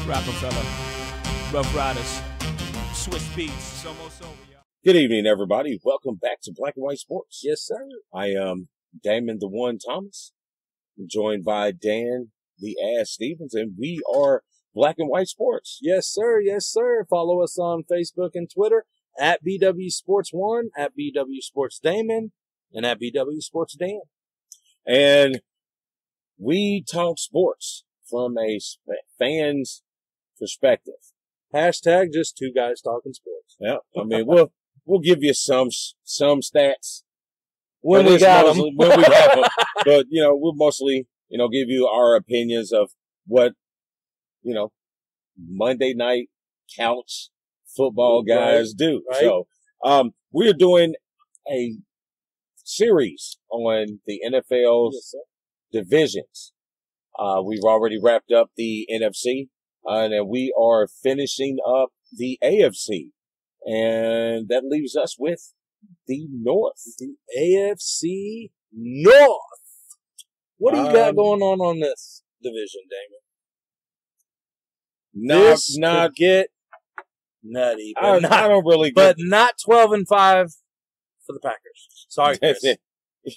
Rockefeller, Rough Riders, Swiss Beats, almost over, y'all. Good evening, everybody. Welcome back to Black and White Sports. Yes, sir. I am Damon the One Thomas. I'm joined by Dan the Ass Stevens, and we are Black and White Sports. Yes, sir. Yes, sir. Follow us on Facebook and Twitter at BW Sports One, at BW Sports Damon, and at BW Sports Dan. And we talk sports from a fan's perspective. Hashtag just two guys talking sports. Yeah, I mean we'll give you some stats When we got them. when we have them, but we'll mostly give you our opinions of what Monday night couch football guys do. Right. So we're doing a series on the NFL's divisions. We've already wrapped up the NFC, and we are finishing up the AFC. And that leaves us with the North. The AFC North. What do you got going on this division, Damon? Not get nutty. I don't really but not 12-5 for the Packers. Sorry, Chris.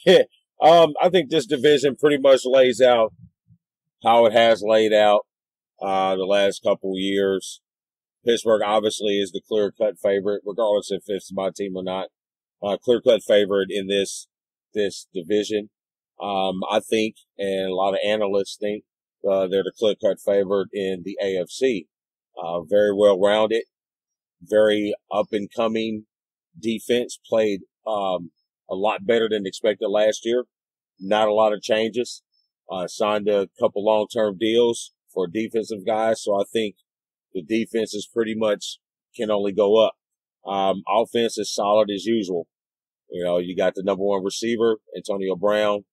Yeah. I think this division pretty much lays out how it has laid out the last couple years. Pittsburgh obviously is the clear-cut favorite, regardless if it's my team or not. Clear-cut favorite in this division. I think, and a lot of analysts think, they're the clear-cut favorite in the AFC. Very well-rounded, very up-and-coming defense, played a lot better than expected last year. Not a lot of changes. Signed a couple long-term deals for defensive guys, so I think the defense is pretty much can only go up. Offense is solid as usual. You got the number one receiver, Antonio Brown.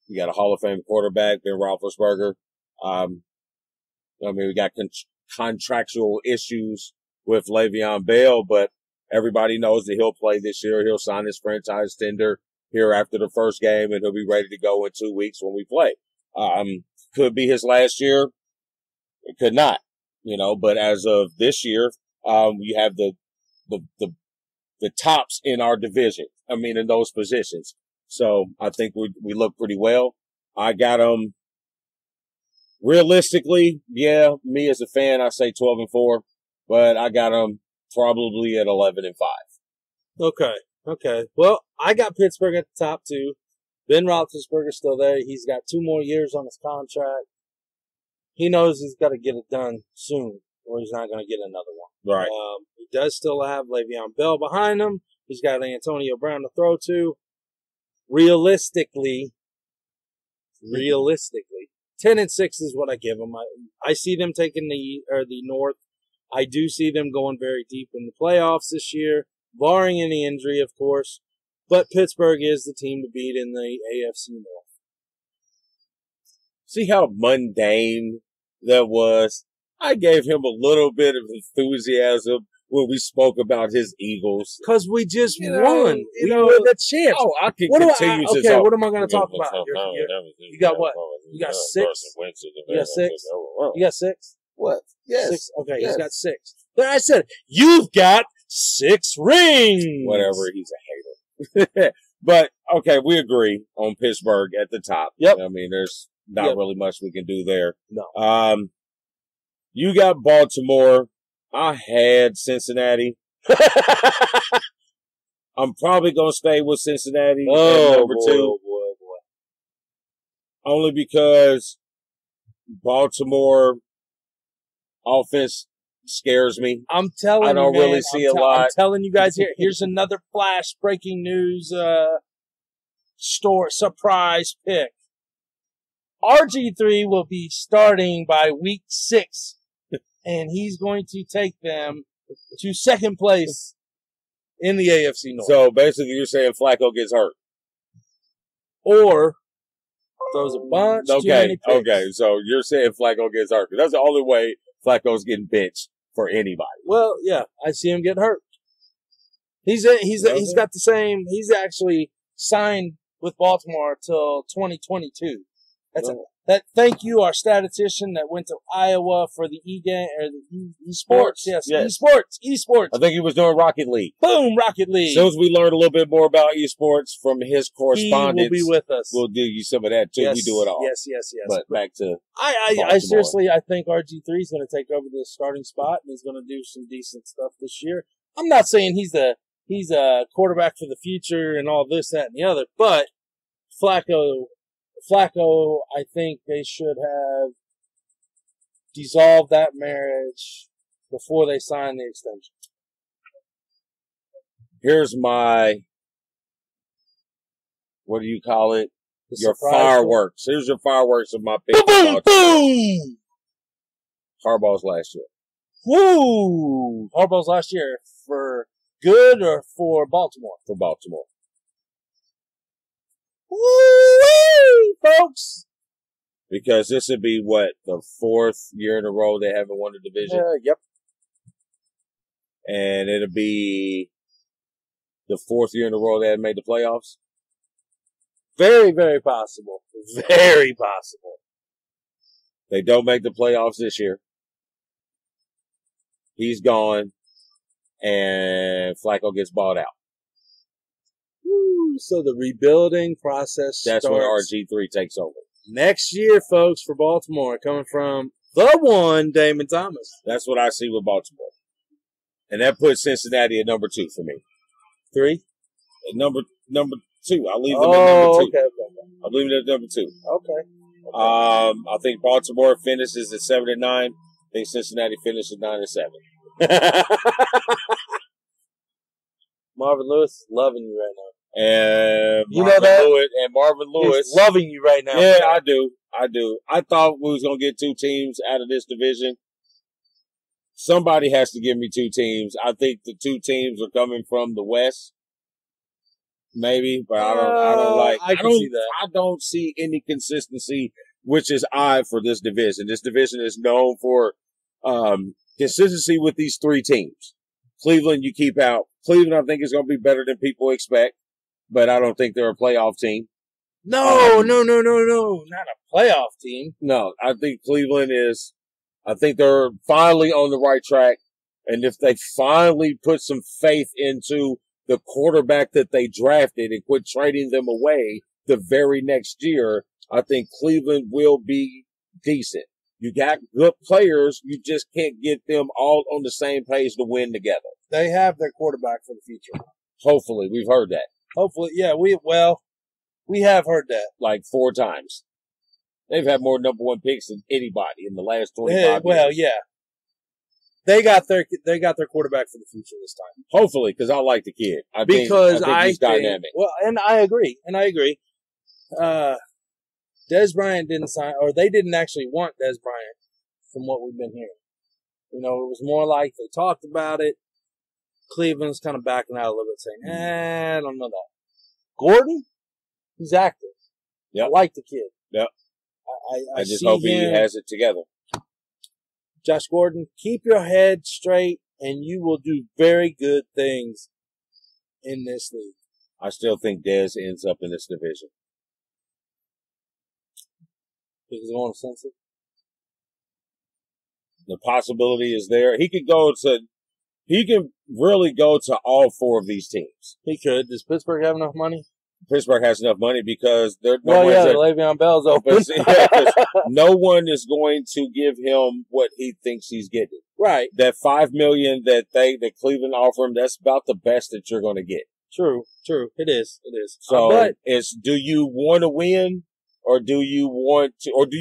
You got a Hall of Fame quarterback, Ben Roethlisberger. We got contractual issues with Le'Veon Bell, but everybody knows that he'll play this year. He'll sign his franchise tender here after the first game, and he'll be ready to go in 2 weeks when we play. Could be his last year. It could not, but as of this year, you have the tops in our division. In those positions. So I think we look pretty well. I got them realistically. Yeah, me as a fan, I say 12-4, but I got them probably at 11-5. Okay. Well, I got Pittsburgh at the top too. Ben Roethlisberger's still there. He's got 2 more years on his contract. He knows he's got to get it done soon, or he's not going to get another one. Right. He does still have Le'Veon Bell behind him. He's got Antonio Brown to throw to. Realistically, 10-6 is what I give them. I see them taking the North. I do see them going very deep in the playoffs this year, barring any injury, of course. But Pittsburgh is the team to beat in the AFC North. See how mundane that was? I gave him a little bit of enthusiasm when we spoke about his Eagles. Because we just won. We were the champs. Oh, I can continue to talk. What am I going to talk about? You got what? You got 6? You got 6? You got 6? What? Yes. 6? Okay, yes. He's got 6. But I said, you've got 6 rings. Whatever, he's a hater. But, okay, we agree on Pittsburgh at the top. Yep. There's not really much we can do there. No. You got Baltimore. I had Cincinnati. I'm probably going to stay with Cincinnati at number 2. Boy. Only because Baltimore offense scares me. I'm telling you, I don't really see a lot. I'm telling you guys here's another flash breaking news surprise pick. RG3 will be starting by week 6. And he's going to take them to second place in the AFC North. So basically, you're saying Flacco gets hurt, or throws a bunch. Too many picks. Okay. So you're saying Flacco gets hurt. That's the only way Flacco's getting benched for anybody. Well, yeah, I see him getting hurt. He's got the same. He's actually signed with Baltimore till 2022. Thank you, our statistician that went to Iowa for the E-game or the esports. Yes, esports. I think he was doing Rocket League. Boom, Rocket League. As soon as we learn a little bit more about esports from his correspondence, he will be with us. We'll do you some of that too. Yes, we do it all. Yes. But back to I seriously, I think RG3 is going to take over the starting spot and he's going to do some decent stuff this year. I'm not saying he's a quarterback for the future and all this, that, and the other, but Flacco, I think they should have dissolved that marriage before they signed the extension. Here's my, what do you call it? Your fireworks. Here's your fireworks of my pick. Boom, boom! Harbaugh's last year. Woo! Harbaugh's last year for good or for Baltimore? For Baltimore. Woo-wee, folks! Because this would be, the 4th year in a row they haven't won a division? Yep. And it'll be the 4th year in a row they haven't made the playoffs? Very, very possible. Very possible. They don't make the playoffs this year. He's gone. And Flacco gets bought out. So the rebuilding process That's starts when RG3 takes over. Next year, folks, for Baltimore, coming from the one, Damon Thomas. That's what I see with Baltimore. And that puts Cincinnati at number 2 for me. 3? At number 2. I'll leave them at number 2. Okay. I'll leave it at number 2. Okay. I think Baltimore finishes at 7-9. I think Cincinnati finishes 9-7. Marvin Lewis, loving you right now. And you know that? Marvin Lewis. He's loving you right now. Yeah, I do. I thought we was going to get 2 teams out of this division. Somebody has to give me 2 teams. I think the 2 teams are coming from the West. Maybe, but I don't see any consistency, which is odd for this division. This division is known for consistency with these 3 teams. Cleveland, you keep out. Cleveland, I think, is going to be better than people expect, but I don't think they're a playoff team. No. Not a playoff team. No, I think Cleveland is, I think they're finally on the right track. And if they finally put some faith into the quarterback that they drafted and quit trading them away the very next year, I think Cleveland will be decent. You got good players. You just can't get them all on the same page to win together. They have their quarterback for the future. Hopefully. We've heard that. Hopefully. Yeah, we have heard that. Like 4 times. They've had more number 1 picks than anybody in the last 25 years. Well, yeah. They got their quarterback for the future this time. Hopefully, because I like the kid. I think he's dynamic. Well, and I agree. Dez Bryant didn't sign, or they didn't actually want Dez Bryant from what we've been hearing. You know, it was more like they talked about it. Cleveland's kind of backing out a little bit, saying, I don't know that. Gordon, he's active. Yep. I like the kid. Yep. I just hope he has it together. Josh Gordon, keep your head straight, and you will do very good things in this league. I still think Dez ends up in this division. Think he's going to Cincy? The possibility is there. He can really go to all 4 of these teams. He could. Does Pittsburgh have enough money? Pittsburgh has enough money because Le'Veon Bell's open. No one is going to give him what he thinks he's getting. Right. That $5 million that Cleveland offer him, that's about the best that you're going to get. True. It is. So do you want to win, or do you want to put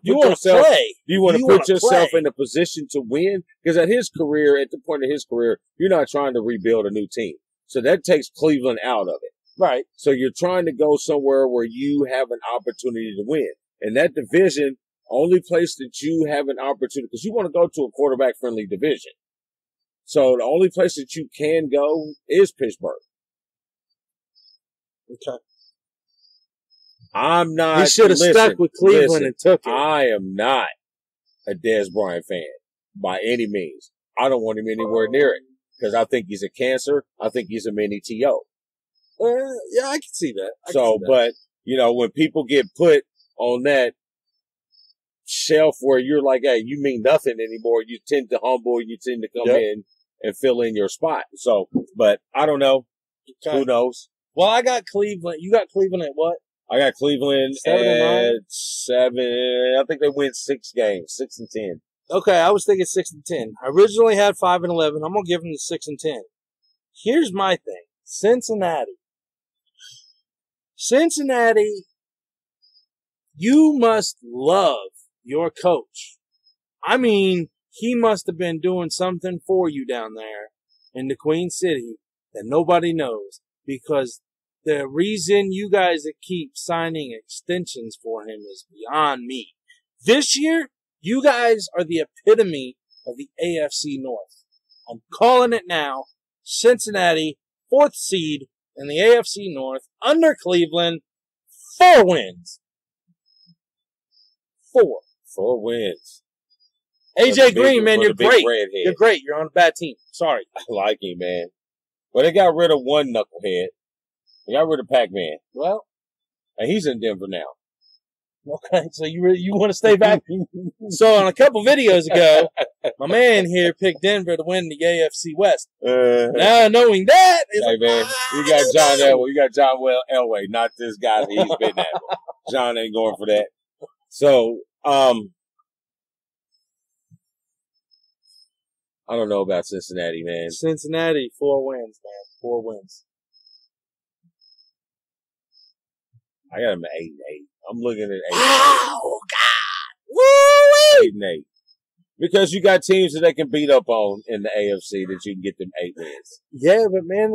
yourself? Do you want to put yourself in a position to win? Because at the point of his career, you're not trying to rebuild a new team. So that takes Cleveland out of it. Right. So you're trying to go somewhere where you have an opportunity to win. And that division, only place that you have an opportunity, because you want to go to a quarterback-friendly division. So the only place that you can go is Pittsburgh. Okay. I'm not. He should have stuck with Cleveland and took it. I am not a Dez Bryant fan by any means. I don't want him anywhere near it because I think he's a cancer. I think he's a mini T.O. Yeah, I can see that. But, when people get put on that, shelf where you're like, hey, you mean nothing anymore. You tend to humble. You tend to come in and fill in your spot. So, but I don't know. Okay. Who knows? Well, I got Cleveland. You got Cleveland at what? I got Cleveland 7-9? at 7. I think they win 6 games, 6-10. Okay, I was thinking 6-10. I originally had 5-11. I'm gonna give them the 6-10. Here's my thing: Cincinnati. You must love your coach. I mean, he must have been doing something for you down there in the Queen City that nobody knows, because the reason you guys keep signing extensions for him is beyond me. This year, you guys are the epitome of the AFC North. I'm calling it now. Cincinnati, 4th seed in the AFC North, under Cleveland, 4 wins. 4 wins. AJ Green, man, you're great. You're great. You're on a bad team. Sorry. I like him, man. Well, they got rid of one knucklehead. They got rid of Pac-Man. Well, and he's in Denver now. Okay, so you want to stay back? So on a couple videos ago, my man here picked Denver to win the AFC West. Now knowing that, hey man, you got John Elway. You got John Elway, not this guy that he's been at. John ain't going for that. So, I don't know about Cincinnati, man. Cincinnati, 4 wins, man. 4 wins. I got him at 8-8. I'm looking at 8-8. Oh, God. Woo-wee! 8-8. Because you got teams that they can beat up on in the AFC that you can get them 8 wins. Yeah, but man,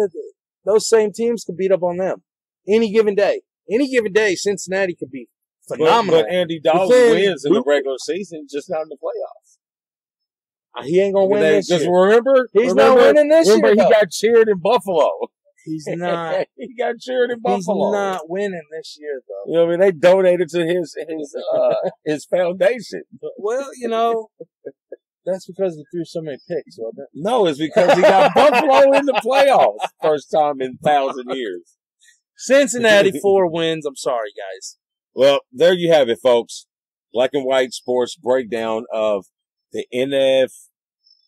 those same teams can beat up on them any given day. Any given day, Cincinnati could be phenomenal. But Andy Dalton wins in the regular season, just not in the playoffs. He ain't going to win this year. Just remember? He's not winning this year. Remember, he got cheered in Buffalo. He's not. He got cheered in Buffalo. He's not winning this year, though. You know what I mean? They donated to his foundation. Well, you know, that's because he threw so many picks, wasn't it? No, it's because he got Buffalo in the playoffs. First time in 1,000 years. Cincinnati, 4 wins. I'm sorry, guys. Well, there you have it, folks. Black and white sports breakdown of the NFL,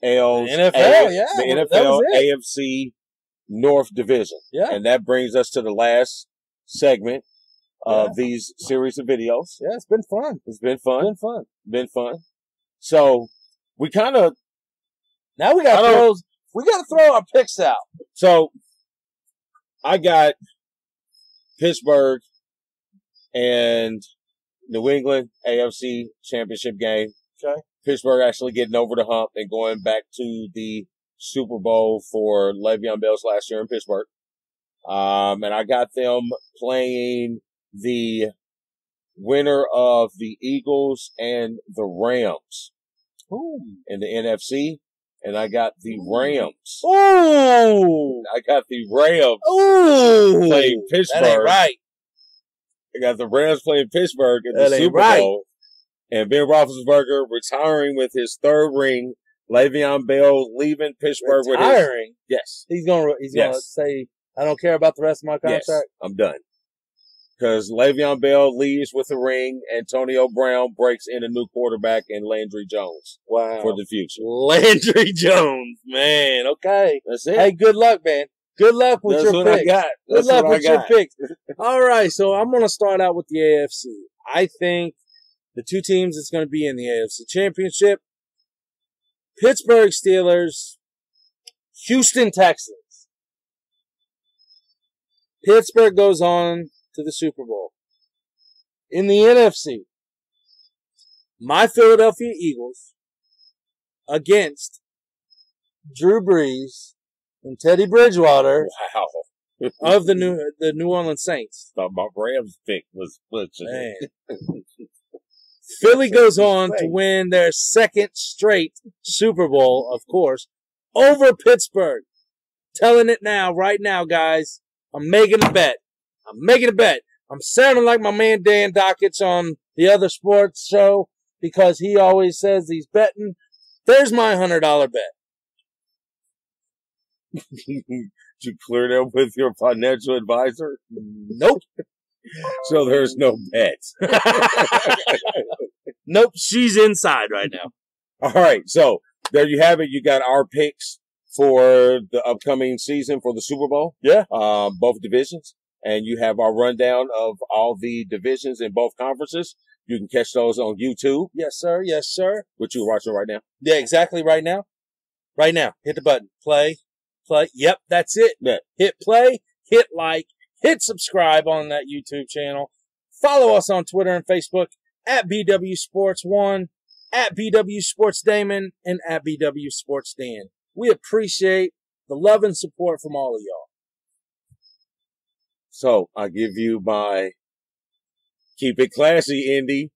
the NFL AFC North Division. Yeah. And that brings us to the last segment of these series of videos. Yeah, it's been fun. It's been fun. Been fun. So we kind of now we got to throw our picks out. So I got Pittsburgh and New England AFC Championship game. Okay. Pittsburgh actually getting over the hump and going back to the Super Bowl for Le'Veon Bell's last year in Pittsburgh. And I got them playing the winner of the Eagles and the Rams in the NFC. And I got the Rams. Oh! I got the Rams playing Pittsburgh. That ain't right. I got the Rams playing Pittsburgh in the Super Bowl. And Ben Roethlisberger retiring with his 3rd ring. Le'Veon Bell leaving Pittsburgh with his... Yes. He's gonna say, I don't care about the rest of my contract? Yes, I'm done. Because Le'Veon Bell leaves with a ring. Antonio Brown breaks in a new quarterback and Landry Jones. Wow. For the future. Landry Jones, man. Okay. That's it. Hey, good luck, man. Good luck with your picks. I got. Good luck with your picks. All right, so I'm going to start out with the AFC. I think the 2 teams that's going to be in the AFC Championship, Pittsburgh Steelers, Houston Texans. Pittsburgh goes on to the Super Bowl. In the NFC, my Philadelphia Eagles against Drew Brees and Teddy Bridgewater of the New Orleans Saints. Thought my Rams pick was man. Philly goes on to win their 2nd straight Super Bowl, of course, over Pittsburgh. Telling it now, right now, guys. I'm making a bet. I'm sounding like my man Dan Dockich on the other sports show because he always says he's betting. There's my $100 bet. Did you clear that with your financial advisor? Nope. So there's no bets. Nope, she's inside right now. All right, so there you have it. You got our picks for the upcoming season for the Super Bowl. Yeah. Both divisions. And you have our rundown of all the divisions in both conferences. You can catch those on YouTube. Yes, sir. Yes, sir. What you're watching right now. Yeah, exactly. Right now. Right now. Hit the button. Play. Yep, that's it. Yeah. Hit play. Hit like. Hit subscribe on that YouTube channel. Follow us on Twitter and Facebook at BW Sports 1, at BW Sports Damon, and at BW Sports Dan. We appreciate the love and support from all of y'all. So I give you my keep it classy, Indy.